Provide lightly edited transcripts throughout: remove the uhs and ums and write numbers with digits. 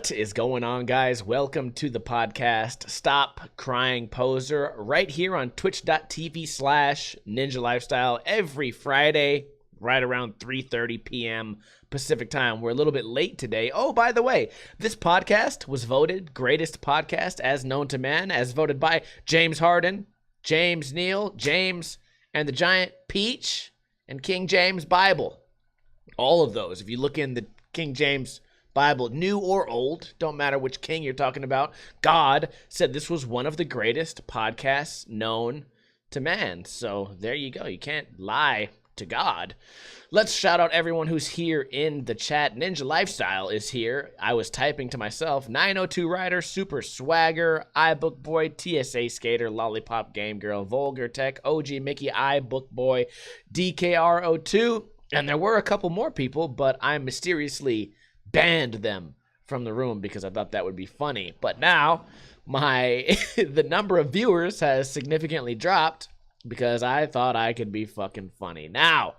What is going on, guys? Welcome to the podcast Stop Crying Poser right here on twitch.tv/Ninja Lifestyle every Friday right around 3:30 p.m. Pacific time. We're a little bit late today. Oh, by the way, this podcast was voted greatest podcast as known to man, as voted by James Harden, James Neal, James and the Giant Peach, and King James Bible. All of those. If you look in the King James Bible, new or old, don't matter which king you're talking about, God said this was one of the greatest podcasts known to man. So there you go. You can't lie to God. Let's shout out everyone who's here in the chat. Ninja Lifestyle is here. I was typing to myself. 902 Rider, Super Swagger, iBook Boy, TSA Skater, Lollipop Game Girl, Vulgar Tech, OG Mickey, iBook Boy, DKR02, and there were a couple more people, but I mysteriously banned them from the room because I thought that would be funny. But now the number of viewers has significantly dropped because I thought I could be fucking funny. Now,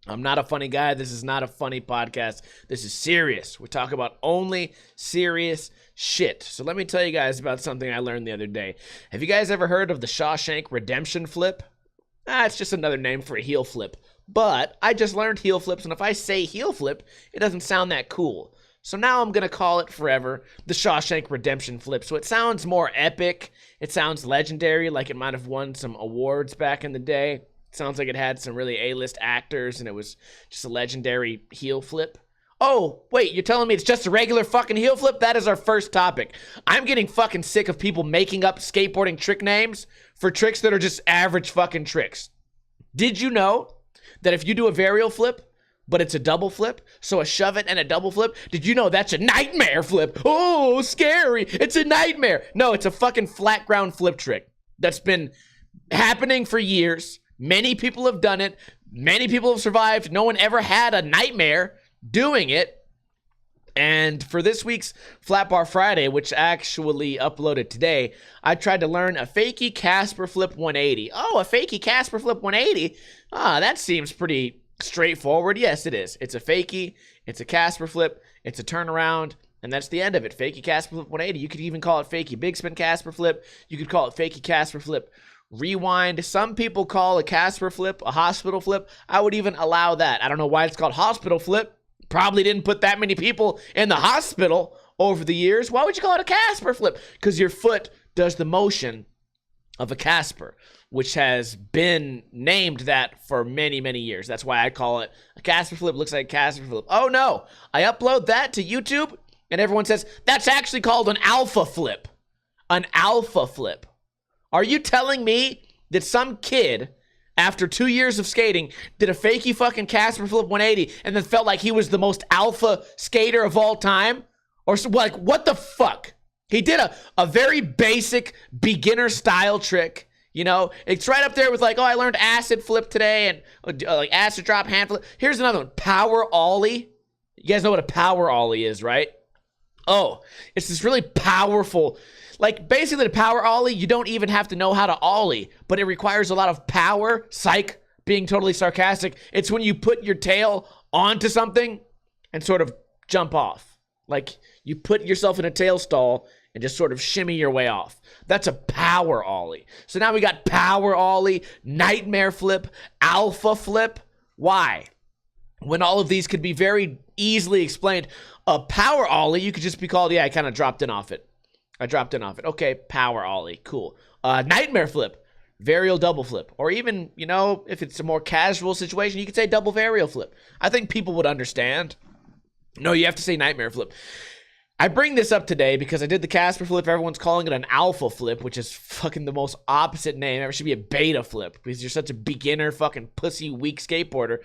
I'm not a funny guy. This is not a funny podcast. This is serious. We're talking about only serious shit. So let me tell you guys about something I learned the other day. Have you guys ever heard of the Shawshank redemption flip? It's just another name for a heel flip. But I just learned heel flips, and if I say heel flip, it doesn't sound that cool. So now I'm going to call it forever the Shawshank redemption flip. So it sounds more epic. It sounds legendary, like it might have won some awards back in the day. It sounds like it had some really A-list actors, and it was just a legendary heel flip. Oh, wait, you're telling me it's just a regular fucking heel flip? That is our first topic. I'm getting fucking sick of people making up skateboarding trick names for tricks that are just average fucking tricks. Did you know that if you do a varial flip, but it's a double flip, so a shove it and a double flip, did you know that's a nightmare flip? Oh, scary. It's a nightmare. No, it's a fucking flat ground flip trick that's been happening for years. Many people have done it. Many people have survived. No one ever had a nightmare doing it. And for this week's Flat Bar Friday, which actually uploaded today, I tried to learn a Fakie Casper Flip 180. Oh, a Fakie Casper Flip 180? That seems pretty straightforward. Yes, it is. It's a Fakie, it's a Casper Flip, it's a turnaround, and that's the end of it. Fakie Casper Flip 180. You could even call it Fakie Big Spin Casper Flip. You could call it Fakie Casper Flip Rewind. Some people call a Casper Flip a hospital flip. I would even allow that. I don't know why it's called hospital flip. Probably didn't put that many people in the hospital over the years. Why would you call it a Casper Flip? Because your foot does the motion of a Casper, which has been named that for many, many years. That's why I call it a Casper Flip. Looks like a Casper Flip. Oh, no. I upload that to YouTube, and everyone says, that's actually called an alpha flip. An alpha flip. Are you telling me that some kid, after 2 years of skating, did a Fakie fucking Casper Flip 180 and then felt like he was the most alpha skater of all time? Or like, what the fuck? He did a very basic beginner style trick. You know, it's right up there with like, oh, I learned acid flip today and like acid drop hand flip. Here's another one, power ollie. You guys know what a power ollie is, right? Oh, it's this really powerful, like basically the power ollie, you don't even have to know how to ollie, but it requires a lot of power. Psych, being totally sarcastic. It's when you put your tail onto something and sort of jump off. Like you put yourself in a tail stall and just sort of shimmy your way off. That's a power ollie. So now we got power ollie, nightmare flip, alpha flip. Why? When all of these could be very easily explained. A power ollie, you could just be called, yeah, I kind of dropped in off it. I dropped in off it. Okay, power ollie, cool. Nightmare flip, varial double flip. Or even, you know, if it's a more casual situation, you could say double varial flip. I think people would understand. No, you have to say nightmare flip. I bring this up today because I did the Casper Flip. Everyone's calling it an alpha flip, which is fucking the most opposite name. It should be a beta flip because you're such a beginner fucking pussy weak skateboarder.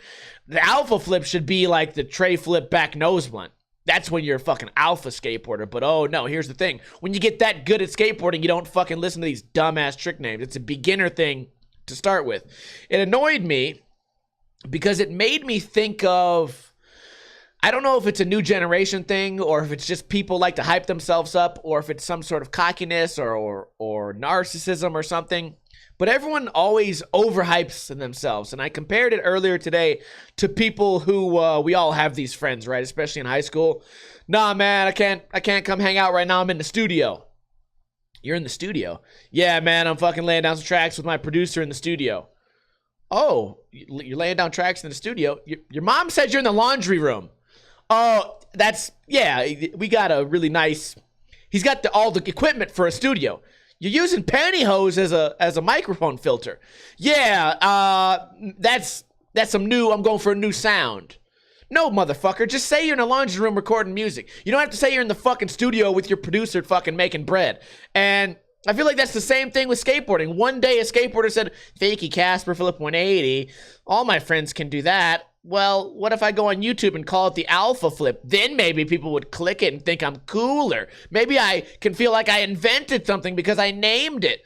The alpha flip should be like the tray flip back nose blunt. That's when you're a fucking alpha skateboarder. But oh no, here's the thing. When you get that good at skateboarding, you don't fucking listen to these dumbass trick names. It's a beginner thing to start with. It annoyed me because it made me think of, I don't know if it's a new generation thing or if it's just people like to hype themselves up or if it's some sort of cockiness or narcissism or something. But everyone always overhypes themselves. And I compared it earlier today to people who, we all have these friends, right? Especially in high school. Nah, man, I can't come hang out right now. I'm in the studio. You're in the studio? Yeah, man, I'm fucking laying down some tracks with my producer in the studio. Oh, you're laying down tracks in the studio? Your mom said you're in the laundry room. Oh, yeah, we got a really nice, he's got all the equipment for a studio. You're using pantyhose as a microphone filter. Yeah, that's some new, I'm going for a new sound. No, motherfucker, just say you're in a laundry room recording music. You don't have to say you're in the fucking studio with your producer fucking making bread. And I feel like that's the same thing with skateboarding. One day a skateboarder said, Fakie, Casper Flip 180. All my friends can do that. Well, what if I go on YouTube and call it the Alpha Flip? Then maybe people would click it and think I'm cooler. Maybe I can feel like I invented something because I named it.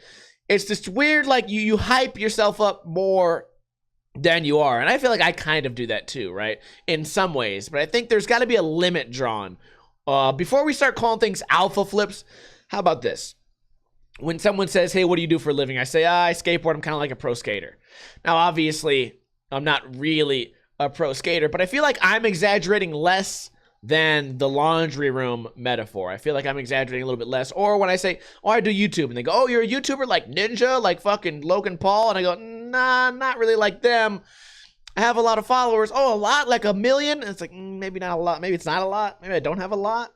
It's just weird, like you hype yourself up more than you are. And I feel like I kind of do that too, right? In some ways. But I think there's got to be a limit drawn. Before we start calling things Alpha Flips, how about this? When someone says, hey, what do you do for a living? I say, I skateboard. I'm kind of like a pro skater. Now, obviously, I'm not really a pro skater, but I feel like I'm exaggerating less than the laundry room metaphor. I feel like I'm exaggerating a little bit less. Or when I say, oh, I do YouTube, and they go, oh, you're a YouTuber like Ninja, like fucking Logan Paul, and I go, nah, not really like them. I have a lot of followers. Oh, a lot? Like 1 million? And it's like, maybe not a lot. Maybe it's not a lot. Maybe I don't have a lot.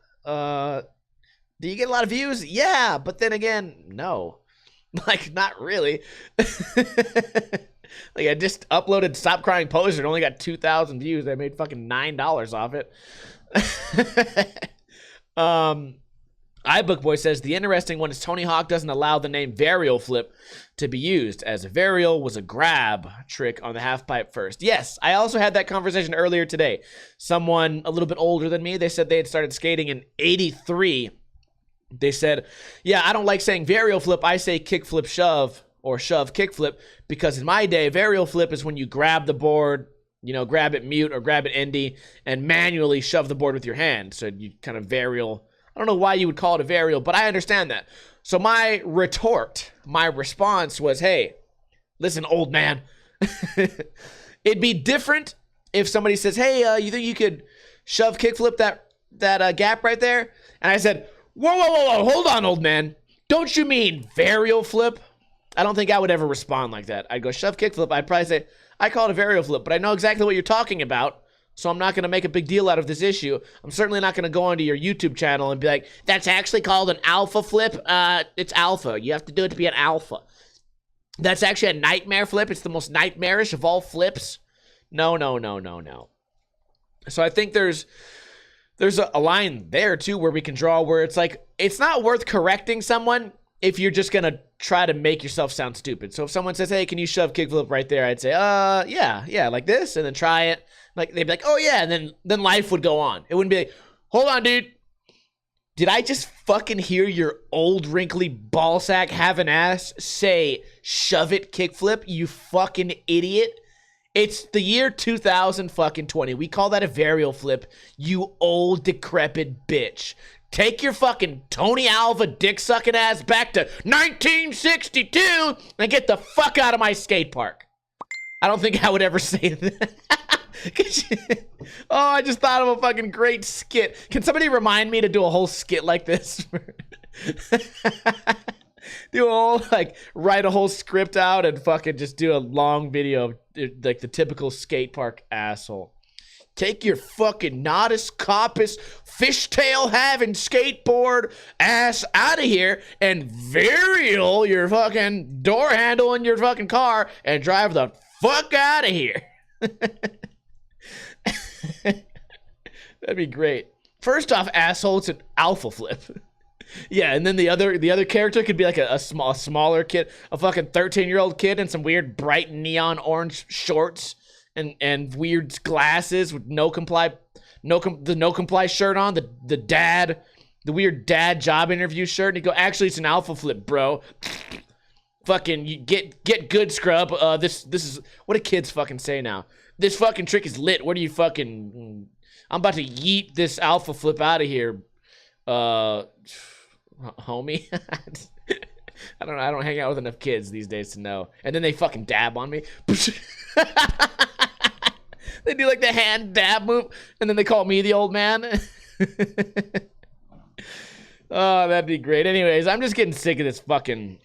Do you get a lot of views? Yeah, but then again, no. Like, not really. Like, I just uploaded Stop Crying Poser and only got 2,000 views. I made fucking $9 off it. iBookBoy says, the interesting one is Tony Hawk doesn't allow the name Varial Flip to be used, as Varial was a grab trick on the half pipe first. Yes, I also had that conversation earlier today. Someone a little bit older than me, they said they had started skating in 83. They said, yeah, I don't like saying varial flip. I say kick flip shove or shove kick flip because in my day, varial flip is when you grab the board, you know, grab it mute or grab it indie and manually shove the board with your hand. So you kind of varial. I don't know why you would call it a varial, but I understand that. So my response was, hey, listen, old man. It'd be different if somebody says, hey, you think you could shove kick flip that gap right there? And I said, whoa, hold on, old man. Don't you mean varial flip? I don't think I would ever respond like that. I'd go shove kick flip. I'd probably say, I call it a varial flip, but I know exactly what you're talking about, so I'm not going to make a big deal out of this issue. I'm certainly not going to go onto your YouTube channel and be like, that's actually called an alpha flip. It's alpha. You have to do it to be an alpha. That's actually a nightmare flip. It's the most nightmarish of all flips. No. So I think there's a line there, too, where we can draw where it's like, it's not worth correcting someone if you're just going to try to make yourself sound stupid. So if someone says, hey, can you shove kickflip right there? I'd say, yeah, like this, and then try it. Like, they'd be like, oh, yeah, and then life would go on. It wouldn't be like, hold on, dude. Did I just fucking hear your old wrinkly ballsack have an ass say, shove it kickflip, you fucking idiot? It's the year 2020. We call that a varial flip, you old decrepit bitch. Take your fucking Tony Alva dick-sucking ass back to 1962 and get the fuck out of my skate park. I don't think I would ever say that. Oh, I just thought of a fucking great skit. Can somebody remind me to do a whole skit like this? Do a whole, like, write a whole script out and fucking just do a long video of, like, the typical skate park asshole. Take your fucking nodus copus fishtail having skateboard ass out of here and varial your fucking door handle in your fucking car and drive the fuck out of here. That'd be great. First off, asshole, it's an alpha flip. Yeah, and then the other character could be like a smaller kid, a fucking 13-year-old kid in some weird bright neon orange shorts and weird glasses with no comply shirt on, the weird dad job interview shirt, and you go, actually it's an alpha flip, bro. Fucking you get good, scrub. This is what do kids fucking say now? This fucking trick is lit. What are you fucking? I'm about to yeet this alpha flip out of here, homie. I don't know. I don't hang out with enough kids these days to know. And then they fucking dab on me. They do like the hand dab move, and then they call me the old man. Oh, that'd be great. Anyways, I'm just getting sick of this fucking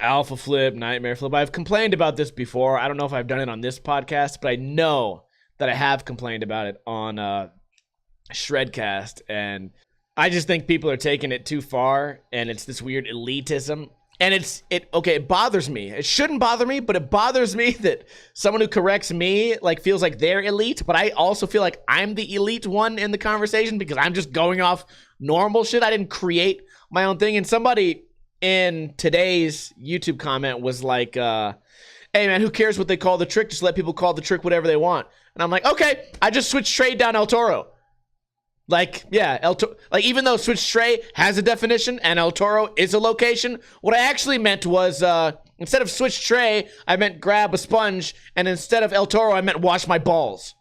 alpha flip, nightmare flip. I've complained about this before. I don't know if I've done it on this podcast, but I know that I have complained about it on Shredcast, and I just think people are taking it too far, and it's this weird elitism. And it bothers me. It shouldn't bother me, but it bothers me that someone who corrects me like feels like they're elite, but I also feel like I'm the elite one in the conversation because I'm just going off normal shit. I didn't create my own thing. And somebody in today's YouTube comment was like, hey man, who cares what they call the trick? Just let people call the trick whatever they want. And I'm like, okay, I just switched trade down El Toro. Like, yeah, like even though Switch Tray has a definition and El Toro is a location, what I actually meant was, instead of Switch Tray, I meant grab a sponge, and instead of El Toro, I meant wash my balls.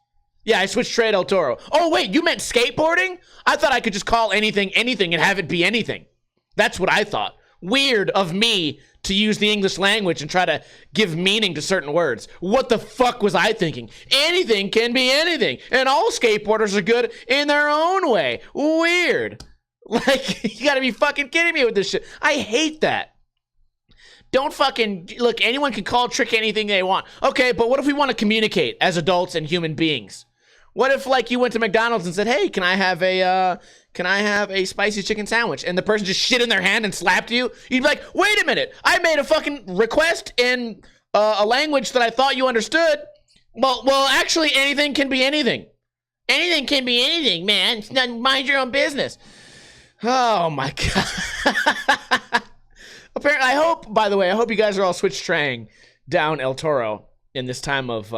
Yeah, I switched Tray to El Toro. Oh, wait, you meant skateboarding? I thought I could just call anything anything and have it be anything. That's what I thought. Weird of me to use the English language and try to give meaning to certain words. What the fuck was I thinking? Anything can be anything, and all skateboarders are good in their own way. Weird. Like, you gotta be fucking kidding me with this shit. I hate that. Don't fucking, look, anyone can call trick anything they want. Okay, but what if we want to communicate as adults and human beings? What if, like, you went to McDonald's and said, hey, can I have a spicy chicken sandwich? And the person just shit in their hand and slapped you? You'd be like, wait a minute. I made a fucking request in a language that I thought you understood. Well, actually, anything can be anything. Anything can be anything, man. It's not, mind your own business. Oh, my God. Apparently, I hope, by the way, I hope you guys are all switch traying down El Toro in this time of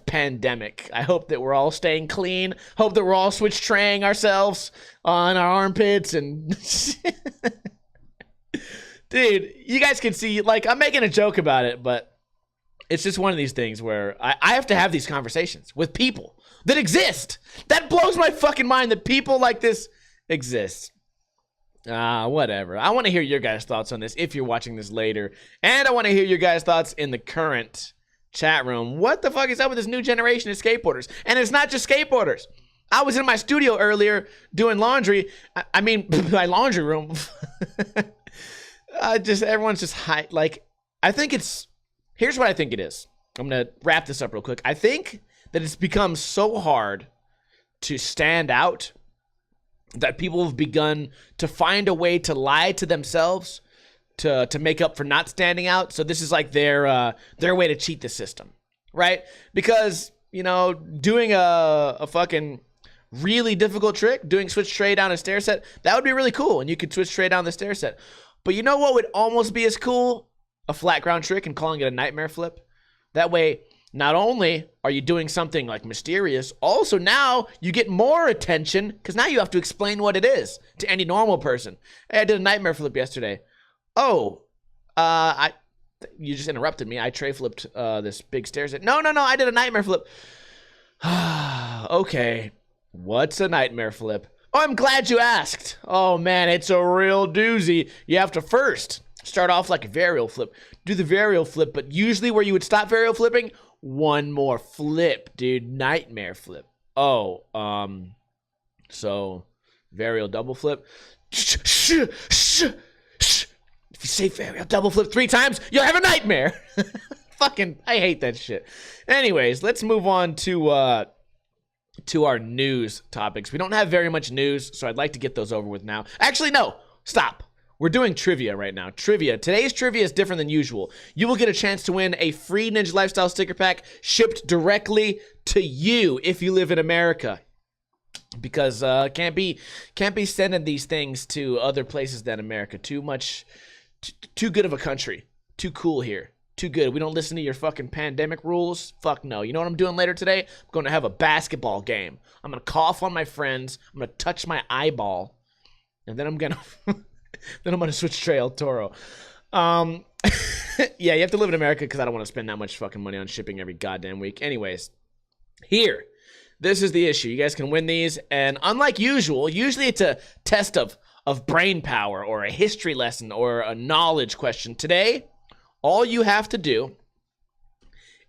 pandemic. I hope that we're all staying clean. Hope that we're all switch traying ourselves on our armpits and dude, you guys can see, like, I'm making a joke about it, but it's just one of these things where I have to have these conversations with people that exist. That blows my fucking mind that people like this exist. Whatever. I want to hear your guys' thoughts on this if you're watching this later, and I want to hear your guys' thoughts in the current chat room. What the fuck is up with this new generation of skateboarders? And it's not just skateboarders. I was in my studio earlier doing laundry. I mean, my laundry room. Everyone's just high. Like, I think here's what I think it is. I'm going to wrap this up real quick. I think that it's become so hard to stand out that people have begun to find a way to lie to themselves to make up for not standing out. So this is like their way to cheat the system, right? Because, you know, doing a fucking really difficult trick, doing switch tray down a stair set, that would be really cool, and you could switch tray down the stair set. But you know what would almost be as cool? A flat ground trick and calling it a nightmare flip. That way, not only are you doing something like mysterious, also now you get more attention because now you have to explain what it is to any normal person. Hey, I did a nightmare flip yesterday. Oh, you just interrupted me. I tray flipped this big stairs. No, I did a nightmare flip. Okay, what's a nightmare flip? Oh, I'm glad you asked. Oh man, it's a real doozy. You have to first start off like a varial flip. Do the varial flip, but usually where you would stop varial flipping, one more flip, dude. Nightmare flip. Oh, so varial double flip. If you say varial double flip 3 times, you'll have a nightmare. Fucking, I hate that shit. Anyways, let's move on to our news topics. We don't have very much news, so I'd like to get those over with now. Actually, no, stop. We're doing trivia right now. Trivia. Today's trivia is different than usual. You will get a chance to win a free Ninja Lifestyle sticker pack shipped directly to you if you live in America. Because can't be sending these things to other places than America. Too good of a country. Too cool here. Too good. We don't listen to your fucking pandemic rules. Fuck no. You know what I'm doing later today? I'm going to have a basketball game. I'm going to cough on my friends. I'm going to touch my eyeball. And then I'm going to switch to El Toro. Yeah, you have to live in America because I don't want to spend that much fucking money on shipping every goddamn week. Anyways, this is the issue. You guys can win these. And unlike usual, usually it's a test of of brain power or a history lesson or a knowledge question. Today, all you have to do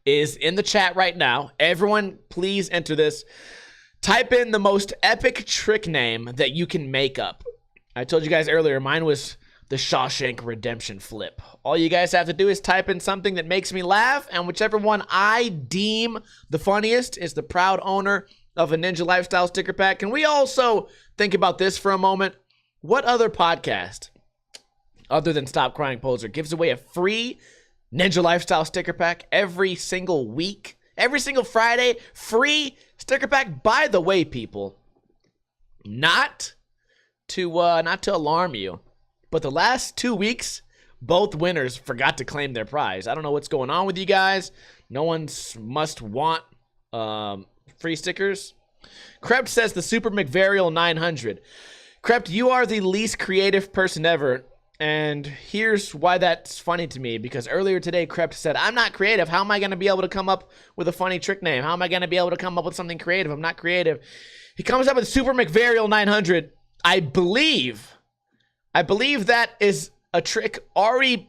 is in the chat right now. Everyone, please enter this. Type in the most epic trick name that you can make up. I told you guys earlier, mine was the Shawshank Redemption Flip. All you guys have to do is type in something that makes me laugh, and whichever one I deem the funniest is the proud owner of a Ninja Lifestyle sticker pack. Can we also think about this for a moment? What other podcast, other than Stop Crying Poser, gives away a free Ninja Lifestyle sticker pack every single week? Every single Friday, free sticker pack. By the way, people, not to alarm you, but the last 2 weeks, both winners forgot to claim their prize. I don't know what's going on with you guys. No one's must want free stickers. Krept says the Super McVarial 900. Krept, you are the least creative person ever. And here's why that's funny to me, because earlier today, Krept said, I'm not creative. How am I going to be able to come up with a funny trick name? How am I going to be able to come up with something creative? I'm not creative. He comes up with Super McVarial 900. I believe that is a trick already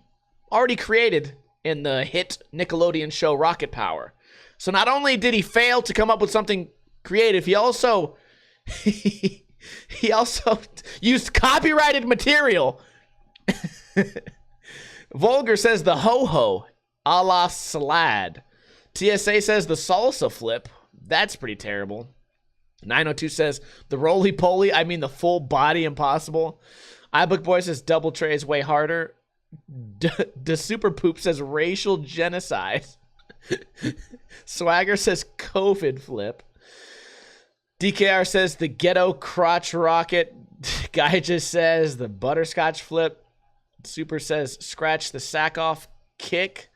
created in the hit Nickelodeon show Rocket Power. So not only did he fail to come up with something creative, he also used copyrighted material. Vulgar says the ho-ho a la salad. TSA says the salsa flip. That's pretty terrible. 902 says the roly-poly, I mean the full body impossible. iBook Boy says double tray is way harder. The Super Poop says racial genocide. Swagger says COVID flip. DKR says the ghetto crotch rocket. Guy just says the butterscotch flip. Super says scratch the sack off kick.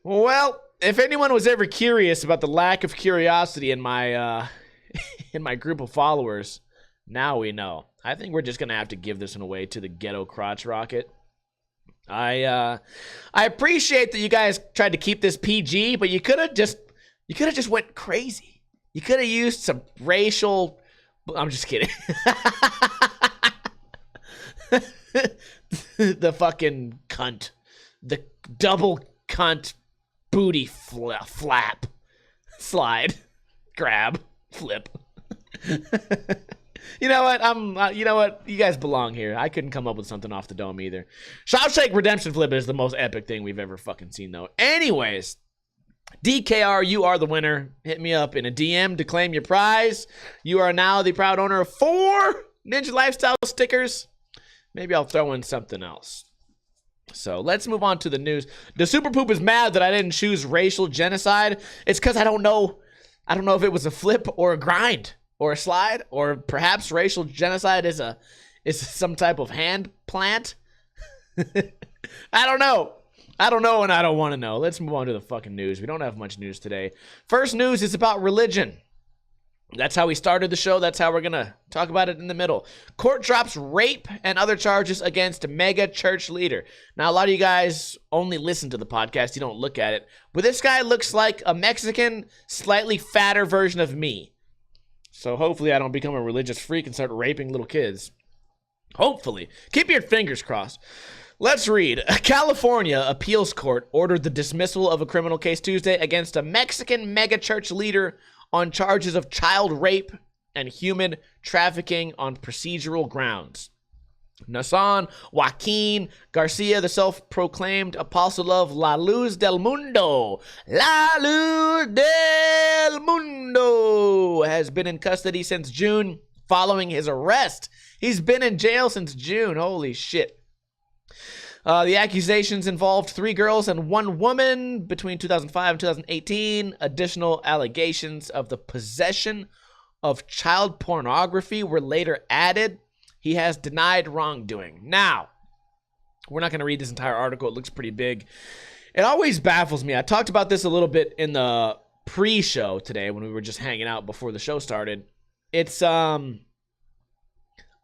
Well, if anyone was ever curious about the lack of curiosity in my in my group of followers, now we know. I think we're just gonna have to give this one away to the ghetto crotch rocket. I appreciate that you guys tried to keep this PG, but you could have just went crazy. You could have used some racial. I'm just kidding. The fucking cunt. The double cunt booty flap. Slide. Grab. Flip. You know what? You know what? You guys belong here. I couldn't come up with something off the dome either. Shawshank Redemption Flip is the most epic thing we've ever fucking seen, though. Anyways, DKR, you are the winner. Hit me up in a DM to claim your prize. You are now the proud owner of 4 Ninja Lifestyle stickers. Maybe I'll throw in something else. So let's move on to the news. The Super Poop is mad that I didn't choose racial genocide. It's because I don't know if it was a flip or a grind or a slide, or perhaps racial genocide is some type of hand plant. I don't know, and I don't want to know. Let's move on to the fucking news. We don't have much news today. First news is about religion. That's how we started the show. That's how we're going to talk about it in the middle. Court drops rape and other charges against mega church leader. Now, a lot of you guys only listen to the podcast. You don't look at it. But this guy looks like a Mexican, slightly fatter version of me. So hopefully I don't become a religious freak and start raping little kids. Hopefully. Keep your fingers crossed. Let's read. A California appeals court ordered the dismissal of a criminal case Tuesday against a Mexican megachurch leader on charges of child rape and human trafficking on procedural grounds. Nason Joaquin Garcia, the self-proclaimed apostle of La Luz del Mundo, has been in custody since June following his arrest. He's been in jail since June. Holy shit. The accusations involved 3 girls and 1 woman between 2005 and 2018. Additional allegations of the possession of child pornography were later added. He has denied wrongdoing. Now, we're not going to read this entire article. It looks pretty big. It always baffles me. I talked about this a little bit in the pre-show today when we were just hanging out before the show started. It's,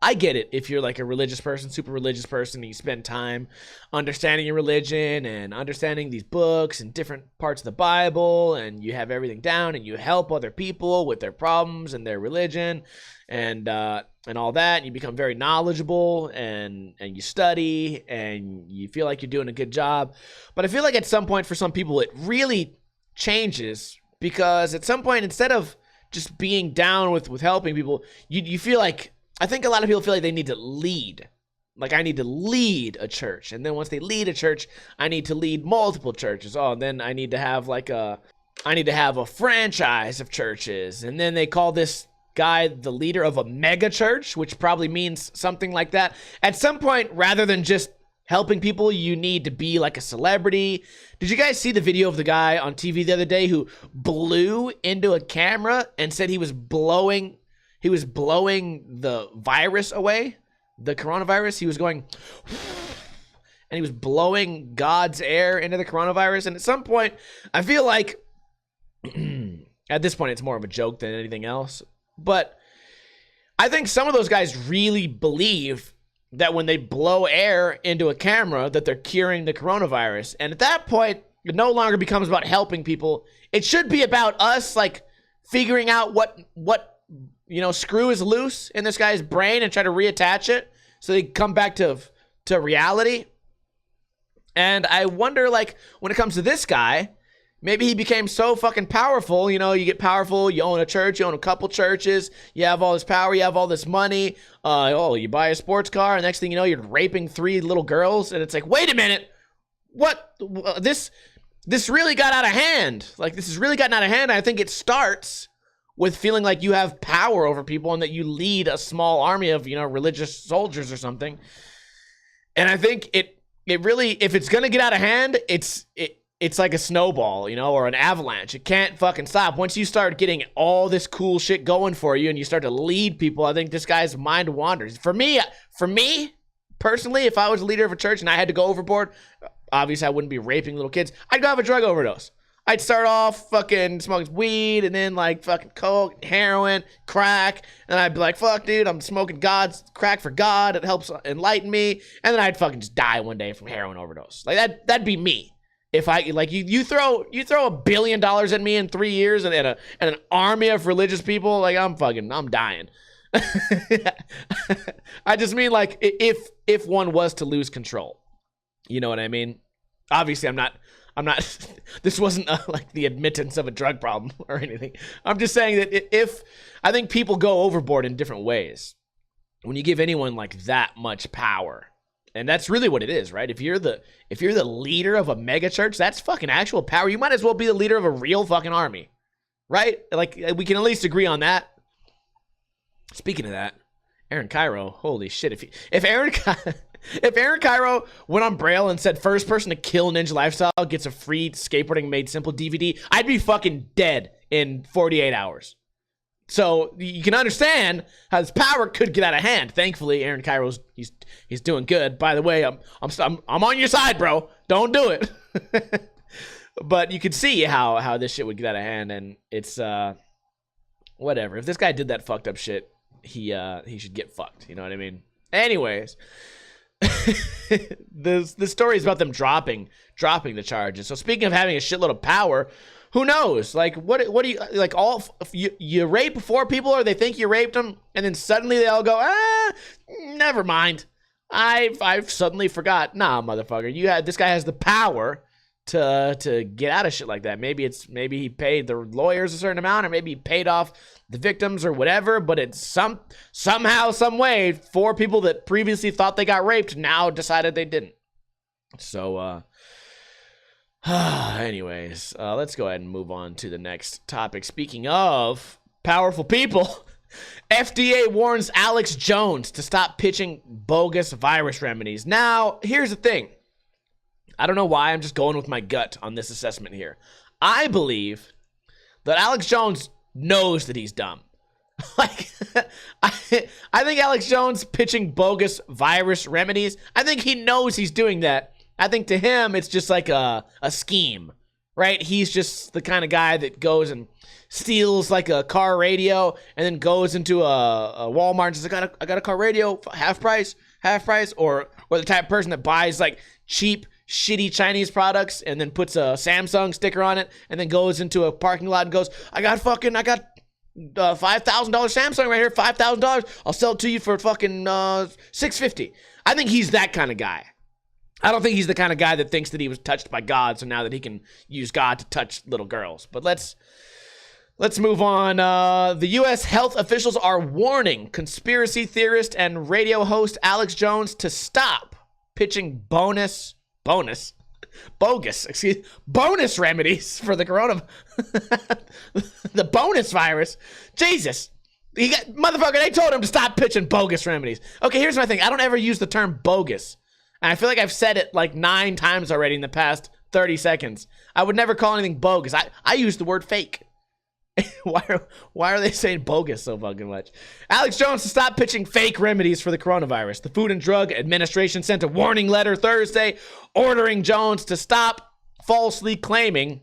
I get it if you're like a religious person, super religious person, and you spend time understanding your religion and understanding these books and different parts of the Bible, and you have everything down and you help other people with their problems and their religion and all that, and you become very knowledgeable and you study and you feel like you're doing a good job. But I feel like at some point for some people it really changes, because at some point, instead of just being down with helping people, you feel like, I think a lot of people feel like they need to lead. Like, I need to lead a church. And then once they lead a church, I need to lead multiple churches. Oh, and then I need to have a franchise of churches. And then they call this guy the leader of a mega church, which probably means something like that. At some point, rather than just helping people, you need to be like a celebrity. Did you guys see the video of the guy on TV the other day who blew into a camera and said he was blowing the virus away, the coronavirus? He was going, and he was blowing God's air into the coronavirus. And at some point, I feel like, at this point, it's more of a joke than anything else. But I think some of those guys really believe that when they blow air into a camera that they're curing the coronavirus. And at that point, it no longer becomes about helping people. It should be about us, like, figuring out what screw is loose in this guy's brain and try to reattach it so they come back to reality. And I wonder, like, when it comes to this guy, maybe he became so fucking powerful. You get powerful, you own a church, you own a couple churches, you have all this power, you have all this money. You buy a sports car, and next thing you know, you're raping 3 little girls. And it's like, wait a minute, what? This really got out of hand. Like, this has really gotten out of hand. I think it starts with feeling like you have power over people and that you lead a small army of, religious soldiers or something. And I think it really, if it's going to get out of hand, it's like a snowball, or an avalanche. It can't fucking stop. Once you start getting all this cool shit going for you and you start to lead people, I think this guy's mind wanders. For me, personally, if I was a leader of a church and I had to go overboard, obviously I wouldn't be raping little kids. I'd go have a drug overdose. I'd start off fucking smoking weed and then like fucking coke, heroin, crack. And I'd be like, fuck, dude, I'm smoking God's crack for God. It helps enlighten me. And then I'd fucking just die one day from heroin overdose. Like that'd be me. If I, like, you throw $1 billion at me in 3 years and an army of religious people, like, I'm dying. I just mean, like, if one was to lose control, you know what I mean? Obviously, I'm not, this wasn't like the admittance of a drug problem or anything. I'm just saying that if, I think people go overboard in different ways when you give anyone like that much power. And that's really what it is, right? If you're the leader of a mega church, that's fucking actual power. You might as well be the leader of a real fucking army, right? Like, we can at least agree on that. Speaking of that, Aaron Cairo, holy shit! If Aaron Cairo went on Braille and said first person to kill Ninja Lifestyle gets a free Skateboarding Made Simple DVD, I'd be fucking dead in 48 hours. So you can understand how this power could get out of hand. Thankfully, Aaron Cairo's he's doing good. By the way, I'm on your side, bro. Don't do it. But you could see how this shit would get out of hand, and it's whatever. If this guy did that fucked up shit, he should get fucked. You know what I mean? Anyways, the story is about them dropping the charges. So speaking of having a shitload of power, who knows? Like, what do you, like, you rape 4 people, or they think you raped them, and then suddenly they all go, never mind. I've suddenly forgot. Nah, motherfucker, this guy has the power to get out of shit like that. Maybe he paid the lawyers a certain amount, or maybe he paid off the victims or whatever, but it's somehow, some way, 4 people that previously thought they got raped now decided they didn't. So, anyways, let's go ahead and move on to the next topic. Speaking of powerful people, FDA warns Alex Jones to stop pitching bogus virus remedies. Now, here's the thing. I don't know why, I'm just going with my gut on this assessment here. I believe that Alex Jones knows that he's dumb. Like, I think Alex Jones pitching bogus virus remedies, I think he knows he's doing that. I think to him, it's just like a scheme. right? He's just the kind of guy that goes and steals like a car radio and then goes into a Walmart and says, I got a car radio, half price, or the type of person that buys like cheap, shitty Chinese products and then puts a Samsung sticker on it and then goes into a parking lot and goes, I got $5,000 Samsung right here, $5,000. I'll sell it to you for fucking $650. I think he's that kind of guy. I don't think he's the kind of guy that thinks that he was touched by God, so now that he can use God to touch little girls. But let's move on. The U.S. health officials are warning conspiracy theorist and radio host Alex Jones to stop pitching bogus remedies for the the bonus virus. Jesus. Motherfucker, they told him to stop pitching bogus remedies. Okay, here's my thing. I don't ever use the term bogus. And I feel like I've said it like 9 times already in the past 30 seconds. I would never call anything bogus. I use the word fake. Why are they saying bogus so fucking much? Alex Jones to stop pitching fake remedies for the coronavirus. The Food and Drug Administration sent a warning letter Thursday ordering Jones to stop falsely claiming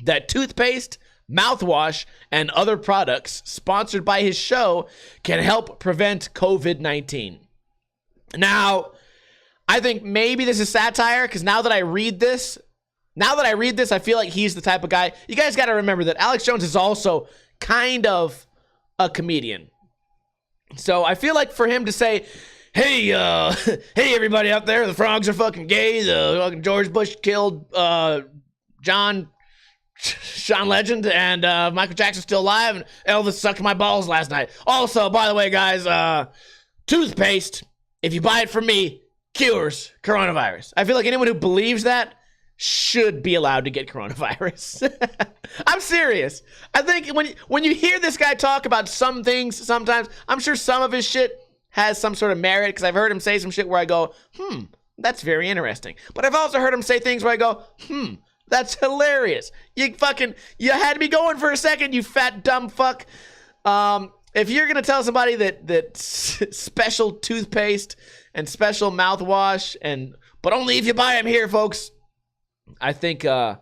that toothpaste, mouthwash, and other products sponsored by his show can help prevent COVID-19. Now, I think maybe this is satire because now that I read this, I feel like he's the type of guy. You guys got to remember that Alex Jones is also kind of a comedian. So I feel like for him to say, hey everybody out there, the frogs are fucking gay. The fucking George Bush killed John Legend, and Michael Jackson's still alive, and Elvis sucked my balls last night. Also, by the way, guys, toothpaste, if you buy it from me, cures coronavirus. I feel like anyone who believes that should be allowed to get coronavirus. I'm serious. I think when you hear this guy talk about some things, sometimes, I'm sure some of his shit has some sort of merit, because I've heard him say some shit where I go, that's very interesting. But I've also heard him say things where I go, that's hilarious. You had me going for a second, you fat dumb fuck. If you're gonna tell somebody that special toothpaste and special mouthwash, but only if you buy them here, folks, I think that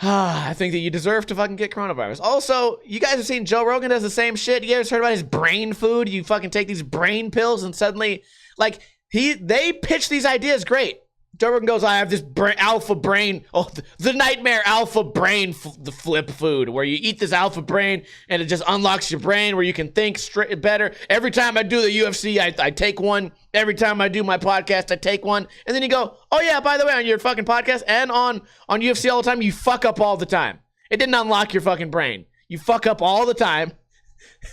you deserve to fucking get coronavirus. Also, you guys have seen Joe Rogan does the same shit. You guys heard about his brain food? You fucking take these brain pills and suddenly, like, they pitch these ideas great. Joe Rogan goes, I have this alpha brain, the nightmare alpha brain, the flip food, where you eat this alpha brain and it just unlocks your brain where you can think straight better. Every time I do the UFC, I take one. Every time I do my podcast, I take one. And then you go, oh yeah, by the way, on your fucking podcast and on UFC all the time, you fuck up all the time. It didn't unlock your fucking brain. You fuck up all the time.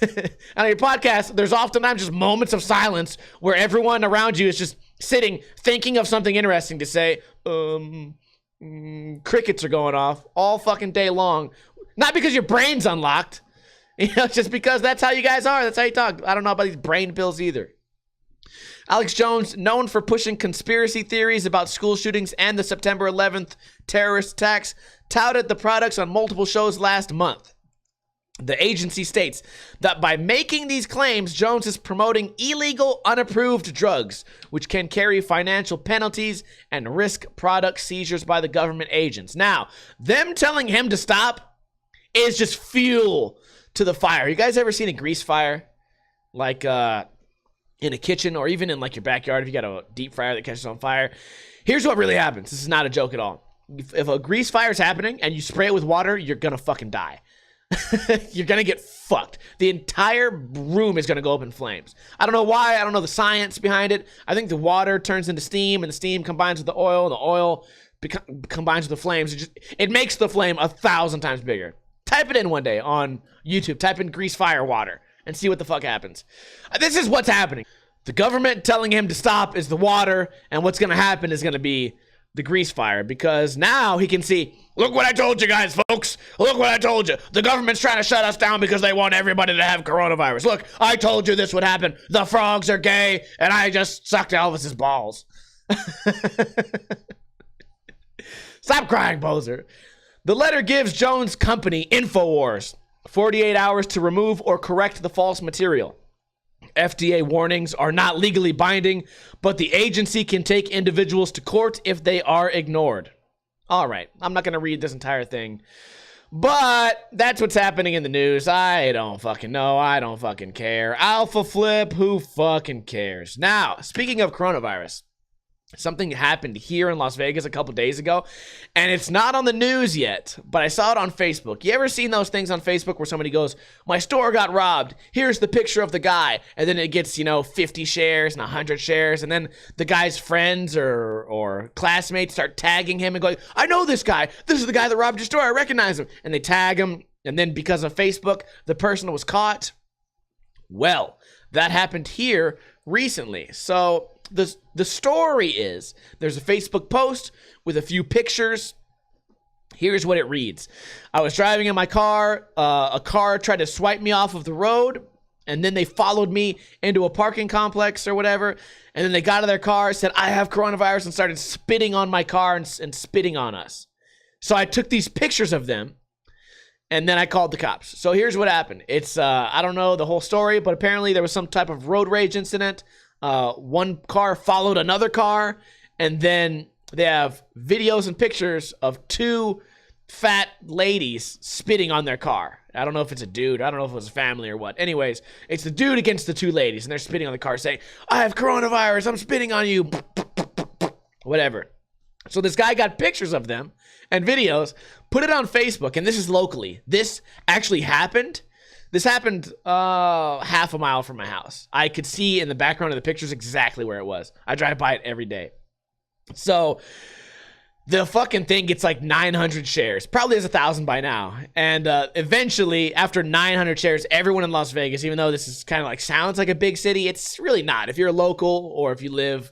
And on your podcast, there's oftentimes just moments of silence where everyone around you is just sitting, thinking of something interesting to say. Crickets are going off all fucking day long. Not because your brain's unlocked, just because that's how you guys are. That's how you talk. I don't know about these brain pills either. Alex Jones, known for pushing conspiracy theories about school shootings and the September 11th terrorist attacks, touted the products on multiple shows last month. The agency states that by making these claims, Jones is promoting illegal, unapproved drugs, which can carry financial penalties and risk product seizures by the government agents. Now, them telling him to stop is just fuel to the fire. You guys ever seen a grease fire? Like in a kitchen or even in like your backyard if you got a deep fryer that catches on fire? Here's what really happens. This is not a joke at all. If a grease fire is happening and you spray it with water, you're gonna fucking die. You're gonna get fucked. The entire room is gonna go up in flames. I don't know why. I don't know the science behind it. I think the water turns into steam, and the steam combines with the oil, and the oil combines with the flames. It makes the flame 1,000 times bigger. Type it in one day on YouTube. Type in grease fire water and see what the fuck happens. This is what's happening. The government telling him to stop is the water, and what's gonna happen is gonna be the grease fire, because now he can see, look what I told you guys, folks. Look what I told you. The government's trying to shut us down because they want everybody to have coronavirus. Look, I told you this would happen. The frogs are gay, and I just sucked Elvis's balls. Stop crying, poser. The letter gives Jones' company, InfoWars, 48 hours to remove or correct the false material. FDA warnings are not legally binding, but the agency can take individuals to court if they are ignored. All right, I'm not going to read this entire thing. But that's what's happening in the news. I don't fucking know. I don't fucking care. Alpha Flip, who fucking cares? Now, speaking of coronavirus, something happened here in Las Vegas a couple days ago, and it's not on the news yet, but I saw it on Facebook. You ever seen those things on Facebook where somebody goes, my store got robbed, here's the picture of the guy, and then it gets, 50 shares and 100 shares, and then the guy's friends or classmates start tagging him and going, I know this guy, this is the guy that robbed your store, I recognize him, and they tag him, and then because of Facebook, the person was caught. Well, that happened here recently. So the story is, there's a Facebook post with a few pictures. Here's what it reads. I was driving in my car. A car tried to swipe me off of the road, and then they followed me into a parking complex or whatever, and then they got out of their car, said, I have coronavirus, and started spitting on my car and spitting on us. So I took these pictures of them, and then I called the cops. So here's what happened. It's, I don't know the whole story, but apparently there was some type of road rage incident. One car followed another car, and then they have videos and pictures of two fat ladies spitting on their car. I don't know if it's a dude. I don't know if it was a family or what. Anyways, it's the dude against the two ladies, and they're spitting on the car saying, I have coronavirus. I'm spitting on you. Whatever. So this guy got pictures of them and videos, put it on Facebook, and this is locally. This actually happened. This happened half a mile from my house. I could see in the background of the pictures exactly where it was. I drive by it every day. So the fucking thing gets like 900 shares. Probably has 1,000 by now. And eventually, after 900 shares, everyone in Las Vegas, even though this is kind of like sounds like a big city, it's really not. If you're a local or if you live,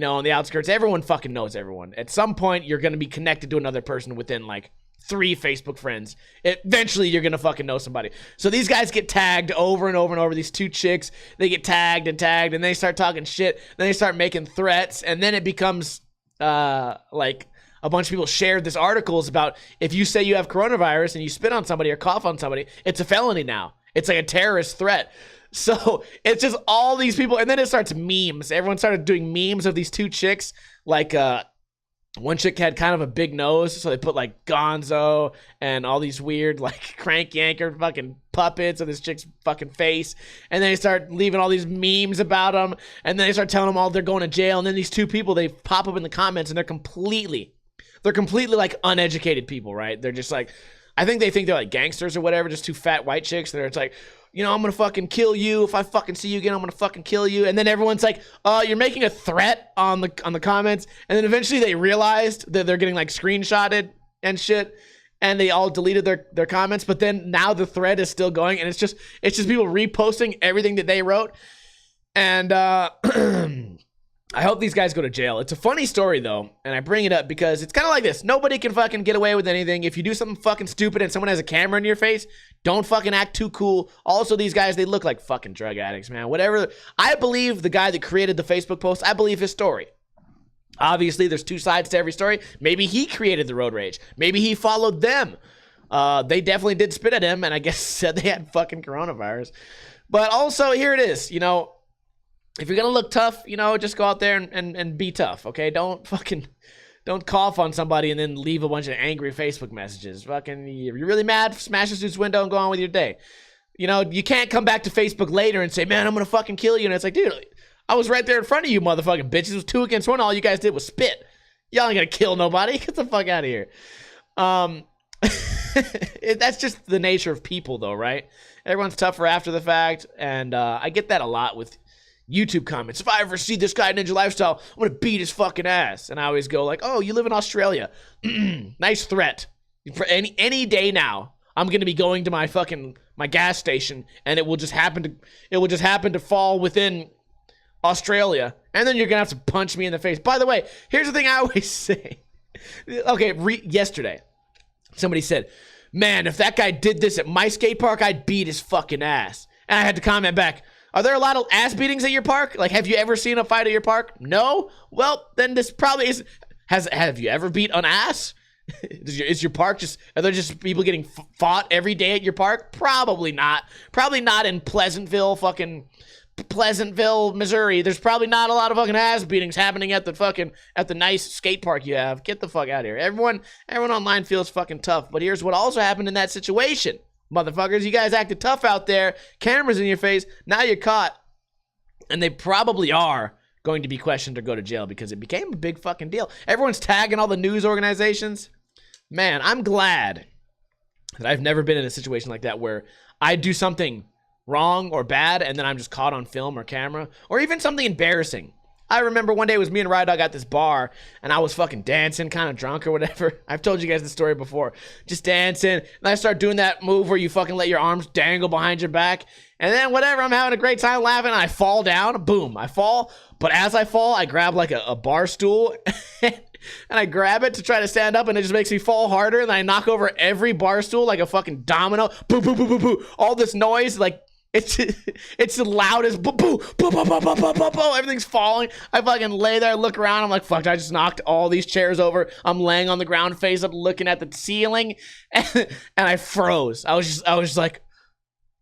on the outskirts, everyone fucking knows everyone. At some point, you're going to be connected to another person within like 3 Facebook friends. Eventually, you're going to fucking know somebody. So these guys get tagged over and over and over. These two chicks, they get tagged, and they start talking shit. Then they start making threats, and then it becomes like a bunch of people shared this articles about if you say you have coronavirus and you spit on somebody or cough on somebody, it's a felony now. It's like a terrorist threat. So it's just all these people, and then it starts memes. Everyone started doing memes of these two chicks, like one chick had kind of a big nose, so they put like Gonzo and all these weird like crank yanker fucking puppets of this chick's fucking face, and then they start leaving all these memes about them, and then they start telling them all they're going to jail, and then these two people, they pop up in the comments, and they're completely like uneducated people, right? They're just like, I think they think they're like gangsters or whatever, just two fat white chicks. They're it's like, I'm gonna fucking kill you. If I fucking see you again, I'm gonna fucking kill you. And then everyone's like, you're making a threat on the comments. And then eventually they realized that they're getting like screenshotted and shit, and they all deleted their comments. But then now the thread is still going, and it's just people reposting everything that they wrote. And I hope these guys go to jail. It's a funny story, though, and I bring it up because it's kind of like this. Nobody can fucking get away with anything. If you do something fucking stupid and someone has a camera in your face, don't fucking act too cool. Also, these guys, they look like fucking drug addicts, man. Whatever. I believe the guy that created the Facebook post, I believe his story. Obviously, there's two sides to every story. Maybe he created the road rage. Maybe he followed them. They definitely did spit at him, and I guess said they had fucking coronavirus. But also, here it is, if you're gonna look tough, just go out there and be tough, okay? Don't cough on somebody and then leave a bunch of angry Facebook messages. Fucking, if you're really mad, smash this dude's window and go on with your day. You can't come back to Facebook later and say, man, I'm gonna fucking kill you. And it's like, dude, I was right there in front of you, motherfucking bitches. It was 2 against 1. All you guys did was spit. Y'all ain't gonna kill nobody. Get the fuck out of here. That's just the nature of people, though, right? Everyone's tougher after the fact, and I get that a lot with YouTube comments. If I ever see this guy Ninja Lifestyle, I'm gonna beat his fucking ass. And I always go like, oh, you live in Australia. Nice threat. For any day now, I'm gonna be going to my gas station, and it will just happen to fall within Australia, and then you're gonna have to punch me in the face. By the way, here's the thing I always say. Okay, yesterday, somebody said, man, if that guy did this at my skate park, I'd beat his fucking ass. And I had to comment back, are there a lot of ass beatings at your park? Like, have you ever seen a fight at your park? No? Well, then this probably is. Have you ever beat an ass? Is your park are there just people getting fought every day at your park? Probably not. Probably not in Pleasantville, fucking Pleasantville, Missouri. There's probably not a lot of fucking ass beatings happening at the nice skate park you have. Get the fuck out of here. Everyone online feels fucking tough. But here's what also happened in that situation. Motherfuckers, you guys acted tough out there. Cameras in your face. Now you're caught. And they probably are going to be questioned or go to jail because it became a big fucking deal. Everyone's tagging all the news organizations. Man, I'm glad that I've never been in a situation like that where I do something wrong or bad and then I'm just caught on film or camera or even something embarrassing. I remember one day it was me and Ride Dog at this bar and I was fucking dancing, kind of drunk or whatever. I've told you guys this story before. Just dancing, and I start doing that move where you fucking let your arms dangle behind your back. And then whatever, I'm having a great time laughing and I fall down. Boom, I fall. But as I fall, I grab like a bar stool and I grab it to try to stand up and it just makes me fall harder. And then I knock over every bar stool like a fucking domino. Boo, boo, boo, boo, boo. All this noise, like, it's the loudest boo, boo, boo, boo, boo, boo, boo, boo, boo. Everything's falling. I fucking lay there, look around. I'm like, fuck, I just knocked all these chairs over. I'm laying on the ground, face up, looking at the ceiling, and I froze. I was just like,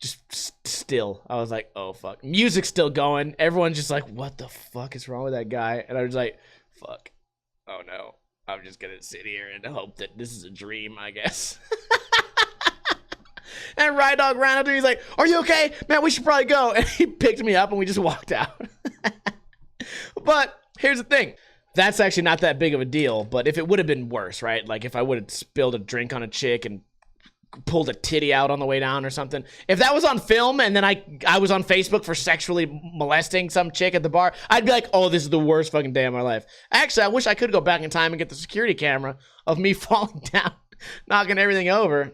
just still. I was like, oh fuck. Music's still going. Everyone's just like, what the fuck is wrong with that guy? And I was like, fuck. Oh no. I'm just gonna sit here and hope that this is a dream, I guess. And Ride Dog ran up to me. He's like, are you okay? Man, we should probably go. And he picked me up and we just walked out. But here's the thing. That's actually not that big of a deal. But if it would have been worse, right? Like if I would have spilled a drink on a chick and pulled a titty out on the way down or something. If that was on film and then I was on Facebook for sexually molesting some chick at the bar, I'd be like, oh, this is the worst fucking day of my life. Actually, I wish I could go back in time and get the security camera of me falling down, knocking everything over.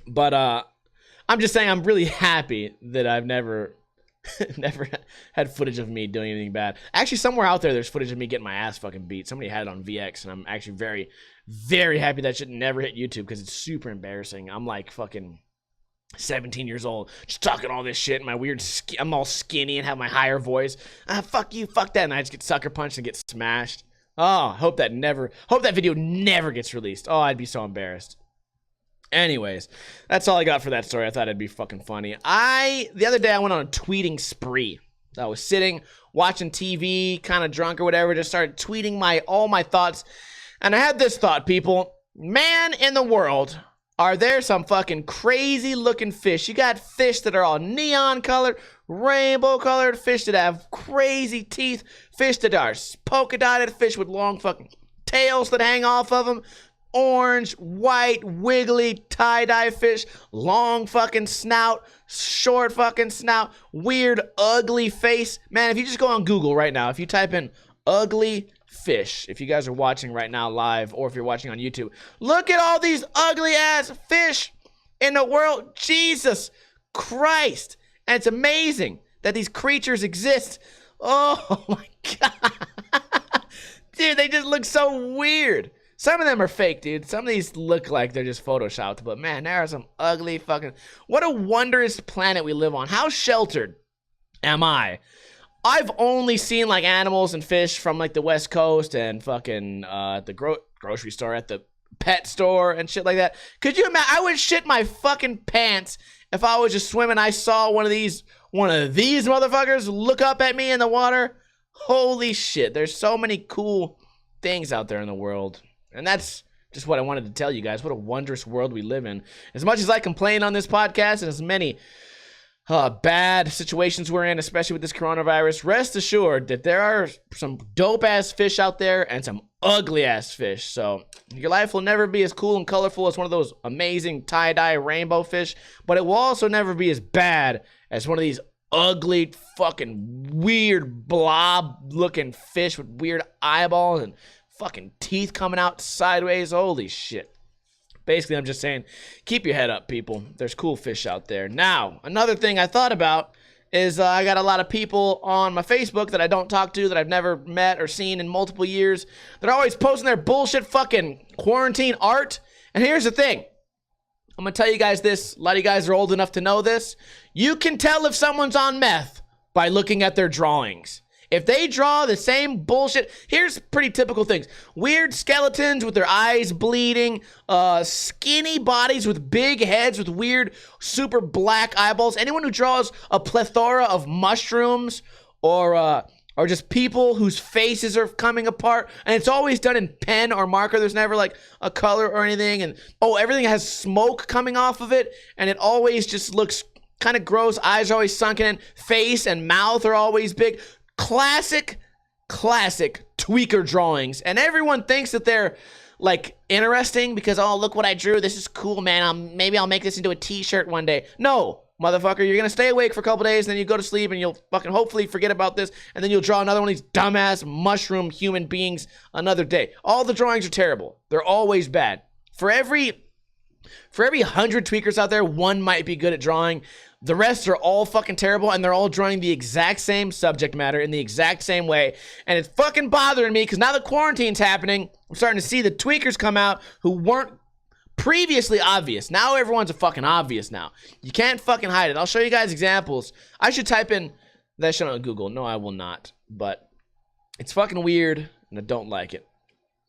But I'm just saying I'm really happy that I've never had footage of me doing anything bad. Actually, somewhere out there's footage of me getting my ass fucking beat. Somebody had it on VX, and I'm actually very, very happy that shit never hit YouTube because it's super embarrassing. I'm like fucking 17 years old, just talking all this shit. My weird, I'm all skinny and have my higher voice. Fuck you, fuck that, and I just get sucker punched and get smashed. Oh, hope that video never gets released. Oh, I'd be so embarrassed. Anyways, that's all I got for that story. I thought it'd be fucking funny. The other day I went on a tweeting spree. I was sitting, watching TV, kind of drunk or whatever, just started tweeting all my thoughts. And I had this thought, people. Man in the world, are there some fucking crazy looking fish? You got fish that are all neon colored, rainbow colored, fish that have crazy teeth, fish that are polka dotted, fish with long fucking tails that hang off of them. Orange, white, wiggly, tie-dye fish, long fucking snout, short fucking snout, weird, ugly face. Man, if you just go on Google right now, if you type in ugly fish, if you guys are watching right now live or if you're watching on YouTube, look at all these ugly-ass fish in the world. Jesus Christ. And it's amazing that these creatures exist. Oh, my God. Dude, they just look so weird. Some of them are fake, dude. Some of these look like they're just photoshopped. But, man, there are some ugly fucking... What a wondrous planet we live on. How sheltered am I? I've only seen, like, animals and fish from, like, the West Coast and fucking at the grocery store, at the pet store and shit like that. Could you imagine? I would shit my fucking pants if I was just swimming. I saw one of these motherfuckers look up at me in the water. Holy shit. There's so many cool things out there in the world. And that's just what I wanted to tell you guys. What a wondrous world we live in. As much as I complain on this podcast and as many bad situations we're in, especially with this coronavirus, rest assured that there are some dope-ass fish out there and some ugly-ass fish. So your life will never be as cool and colorful as one of those amazing tie-dye rainbow fish, but it will also never be as bad as one of these ugly, fucking weird blob-looking fish with weird eyeballs and fucking teeth coming out sideways. Holy shit. Basically, I'm just saying, keep your head up, people. There's cool fish out there. Now, another thing I thought about is I got a lot of people on my Facebook that I don't talk to, that I've never met or seen in multiple years. They're always posting their bullshit fucking quarantine art. And here's the thing. I'm going to tell you guys this. A lot of you guys are old enough to know this. You can tell if someone's on meth by looking at their drawings. If they draw the same bullshit, here's pretty typical things. Weird skeletons with their eyes bleeding, skinny bodies with big heads with weird, super black eyeballs. Anyone who draws a plethora of mushrooms or just people whose faces are coming apart, and it's always done in pen or marker. There's never like a color or anything, and everything has smoke coming off of it, and it always just looks kind of gross. Eyes are always sunken in, face and mouth are always big. Classic tweaker drawings, and everyone thinks that they're like interesting because, oh, look what I drew, this is cool, man, maybe I'll make this into a t-shirt one day. No, motherfucker, you're gonna stay awake for a couple days, and then you go to sleep, and you'll fucking hopefully forget about this, and then you'll draw another one of these dumbass mushroom human beings another day. All the drawings are terrible. They're always bad. For every 100 tweakers out there, one might be good at drawing. The rest are all fucking terrible, and they're all drawing the exact same subject matter in the exact same way, and it's fucking bothering me because now that quarantine's happening, I'm starting to see the tweakers come out who weren't previously obvious. Now everyone's a fucking obvious now. You can't fucking hide it. I'll show you guys examples. I should type in that shit on Google. No, I will not, but it's fucking weird, and I don't like it.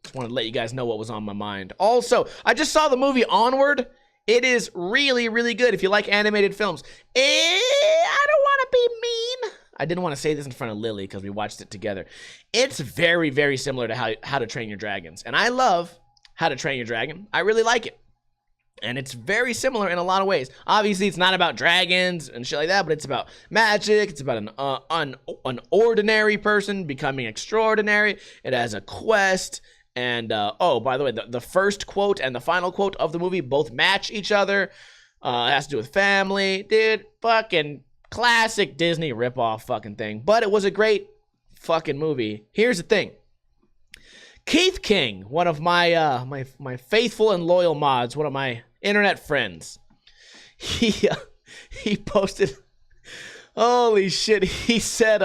Just wanted to let you guys know what was on my mind. Also, I just saw the movie Onward. It is really, really good if you like animated films. I don't want to be mean. I didn't want to say this in front of Lily because we watched it together. It's very, very similar to How to Train Your Dragons. And I love How to Train Your Dragon. I really like it. And it's very similar in a lot of ways. Obviously, it's not about dragons and shit like that, but it's about magic. It's about an ordinary person becoming extraordinary. It has a quest. And, oh, by the way, the first quote and the final quote of the movie both match each other. It has to do with family. Dude, fucking classic Disney ripoff fucking thing. But it was a great fucking movie. Here's the thing. Keith King, one of my my faithful and loyal mods, one of my internet friends, he posted, holy shit, he said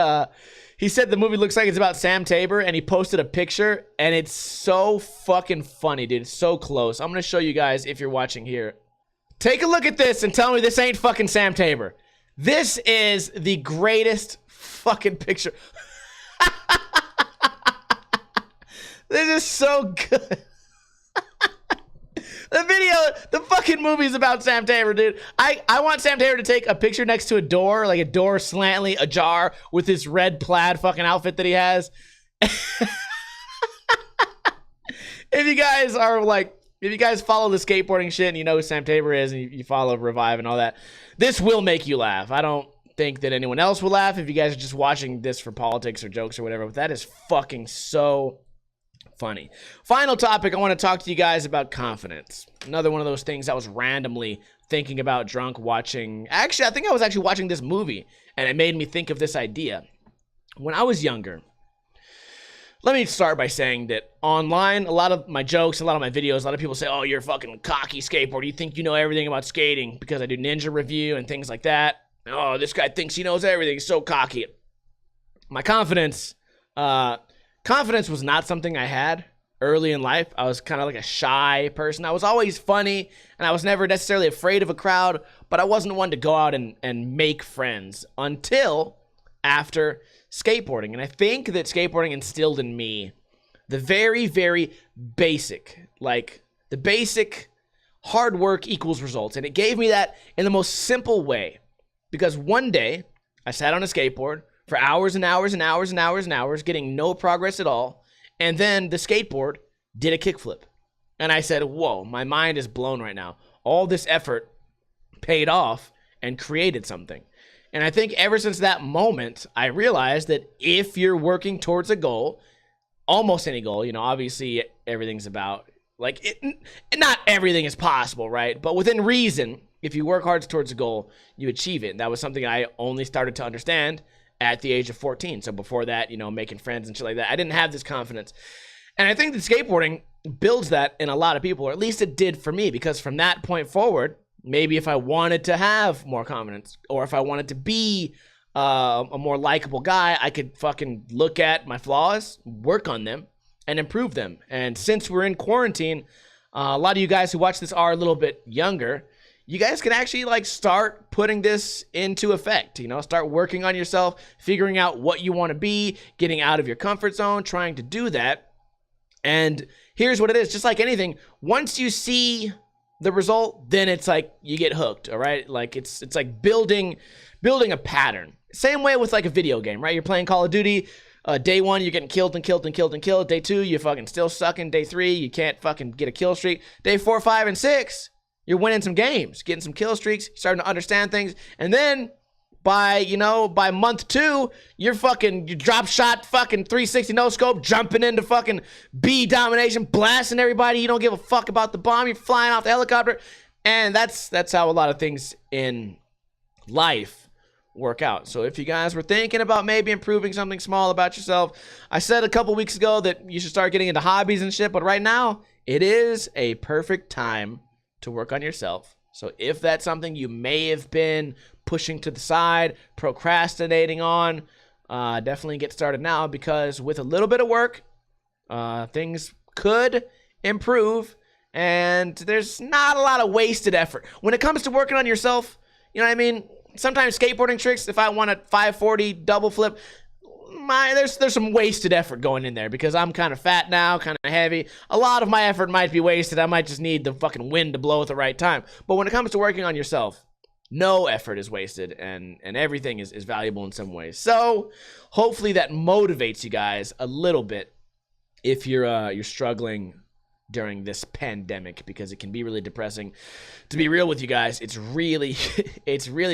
the movie looks like it's about Sam Tabor, and he posted a picture, and it's so fucking funny, dude. It's so close. I'm gonna show you guys if you're watching here. Take a look at this and tell me this ain't fucking Sam Tabor. This is the greatest fucking picture. This is so good. The fucking movie's about Sam Tabor, dude. I want Sam Tabor to take a picture next to a door, like a door slantly ajar with this red plaid fucking outfit that he has. If you guys follow the skateboarding shit and you know who Sam Tabor is and you follow Revive and all that, this will make you laugh. I don't think that anyone else will laugh if you guys are just watching this for politics or jokes or whatever, but that is fucking so funny. Final topic, I want to talk to you guys about confidence. Another one of those things I was randomly thinking about drunk watching. Actually, I think I was actually watching this movie, and it made me think of this idea. When I was younger, let me start by saying that online, a lot of my jokes, a lot of my videos, a lot of people say, oh, you're a fucking cocky skateboarder. You think you know everything about skating because I do ninja review and things like that. Oh, this guy thinks he knows everything. He's so cocky. My confidence was not something I had early in life. I was kind of like a shy person. I was always funny, and I was never necessarily afraid of a crowd, but I wasn't one to go out and make friends until after skateboarding. And I think that skateboarding instilled in me the very, very basic, like the basic hard work equals results. And it gave me that in the most simple way. Because one day, I sat on a skateboard for hours and hours and hours and hours and hours, getting no progress at all. And then the skateboard did a kickflip. And I said, whoa, my mind is blown right now. All this effort paid off and created something. And I think ever since that moment, I realized that if you're working towards a goal, almost any goal, you know, obviously everything's about, like, not everything is possible, right? But within reason, if you work hard towards a goal, you achieve it. And that was something I only started to understand at the age of 14. So before that, you know, making friends and shit like that, I didn't have this confidence. And I think that skateboarding builds that in a lot of people, or at least it did for me, because from that point forward, maybe if I wanted to have more confidence, or if I wanted to be a more likable guy, I could fucking look at my flaws, work on them, and improve them. And since we're in quarantine, a lot of you guys who watch this are a little bit younger. you guys can actually like start putting this into effect, start working on yourself, figuring out what you want to be, getting out of your comfort zone, trying to do that. And here's what it is, just like anything, once you see the result, then it's like you get hooked, all right? Like it's like building a pattern. Same way with like a video game, right? You're playing Call of Duty, day 1, you're getting killed and killed and killed and killed. Day 2, you're fucking still sucking. Day 3, you can't fucking get a kill streak. Day 4, 5, and 6, you're winning some games, getting some kill streaks, starting to understand things. And then by month 2, you drop shot, fucking 360 no scope, jumping into fucking B domination, blasting everybody. You don't give a fuck about the bomb. You're flying off the helicopter. And that's how a lot of things in life work out. So if you guys were thinking about maybe improving something small about yourself, I said a couple weeks ago that you should start getting into hobbies and shit, but right now it is a perfect time to work on yourself. So if that's something you may have been pushing to the side, procrastinating on, definitely get started now, because with a little bit of work, things could improve, and there's not a lot of wasted effort. When it comes to working on yourself, you know what I mean? Sometimes skateboarding tricks, if I want a 540 double flip, there's some wasted effort going in there because I'm kind of fat now, kind of heavy. A lot of my effort might be wasted. I might just need the fucking wind to blow at the right time. But when it comes to working on yourself, no effort is wasted, and everything is valuable in some ways. So hopefully that motivates you guys a little bit if you're struggling during this pandemic, because it can be really depressing. To be real with you guys, it's really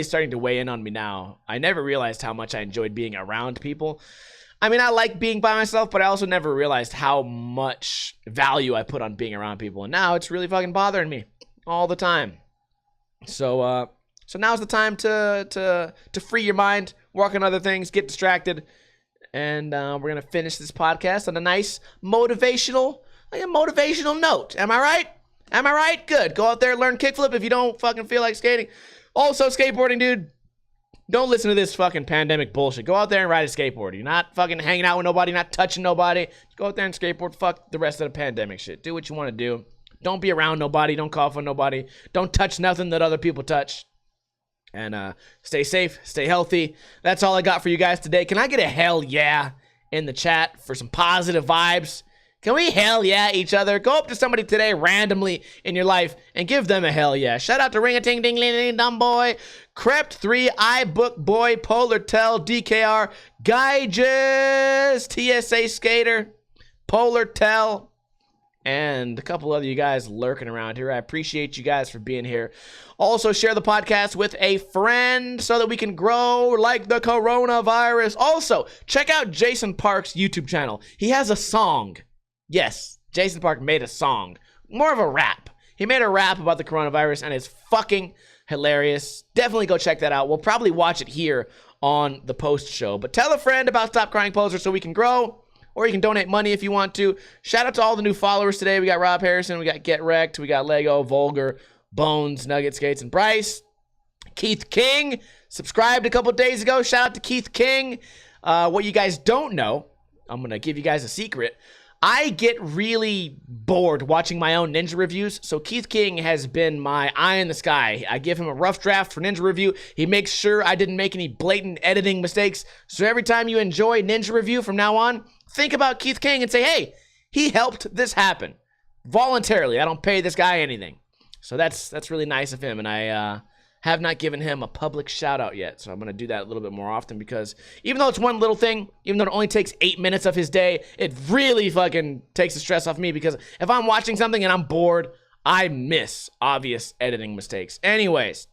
starting to weigh in on me now. I never realized how much I enjoyed being around people. I mean, I like being by myself, but I also never realized how much value I put on being around people. And now it's really fucking bothering me all the time. So now's the time to free your mind, work on other things, get distracted. And we're going to finish this podcast on a nice motivational note. Am I right? Am I right? Good. Go out there, learn kickflip if you don't fucking feel like skating. Also, skateboarding, dude. Don't listen to this fucking pandemic bullshit. Go out there and ride a skateboard. You're not fucking hanging out with nobody, not touching nobody. Go out there and skateboard. Fuck the rest of the pandemic shit. Do what you want to do. Don't be around nobody. Don't cough on nobody. Don't touch nothing that other people touch. And stay safe. Stay healthy. That's all I got for you guys today. Can I get a hell yeah in the chat for some positive vibes? Can we hell yeah each other? Go up to somebody today randomly in your life and give them a hell yeah. Shout out to Ring-a-Ting-Ding-Ling-Ding Dumb Boy, Crept3, iBook Boy, Polar Tell, DKR, Gyges, TSA Skater, Polar Tell, and a couple other you guys lurking around here. I appreciate you guys for being here. Also, share the podcast with a friend so that we can grow like the coronavirus. Also, check out Jason Park's YouTube channel. He has a song. Yes, Jason Park made a song. More of a rap. He made a rap about the coronavirus, and it's fucking hilarious. Definitely go check that out. We'll probably watch it here on the post show. But tell a friend about Stop Crying Poser so we can grow. Or you can donate money if you want to. Shout out to all the new followers today. We got Rob Harrison, we got Get Wrecked, we got Lego, Vulgar, Bones, Nugget Skates, and Bryce. Keith King subscribed a couple days ago. Shout out to Keith King. What you guys don't know, I'm going to give you guys a secret. I get really bored watching my own Ninja reviews, so Keith King has been my eye in the sky. I give him a rough draft for Ninja review. He makes sure I didn't make any blatant editing mistakes. So every time you enjoy Ninja review from now on, think about Keith King and say, hey, he helped this happen voluntarily. I don't pay this guy anything. So that's really nice of him, and I have not given him a public shout out yet. So I'm going to do that a little bit more often, because even though it's one little thing, even though it only takes 8 minutes of his day, it really fucking takes the stress off me, because if I'm watching something and I'm bored, I miss obvious editing mistakes. Anyways,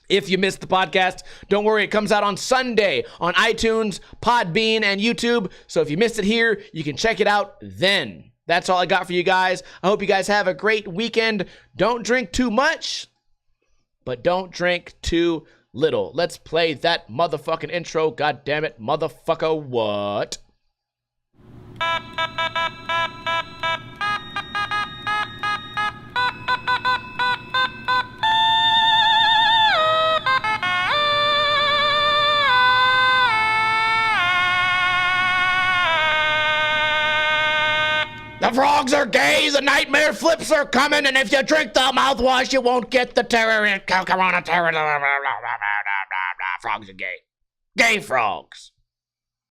if you missed the podcast, don't worry. It comes out on Sunday on iTunes, Podbean, and YouTube. So if you missed it here, you can check it out then. That's all I got for you guys. I hope you guys have a great weekend. Don't drink too much, but don't drink too little. Let's play that motherfucking intro. God damn it, motherfucker, what? The frogs are gay, the nightmare flips are coming, and if you drink the mouthwash, you won't get the corona terror. Frogs are gay. Gay frogs.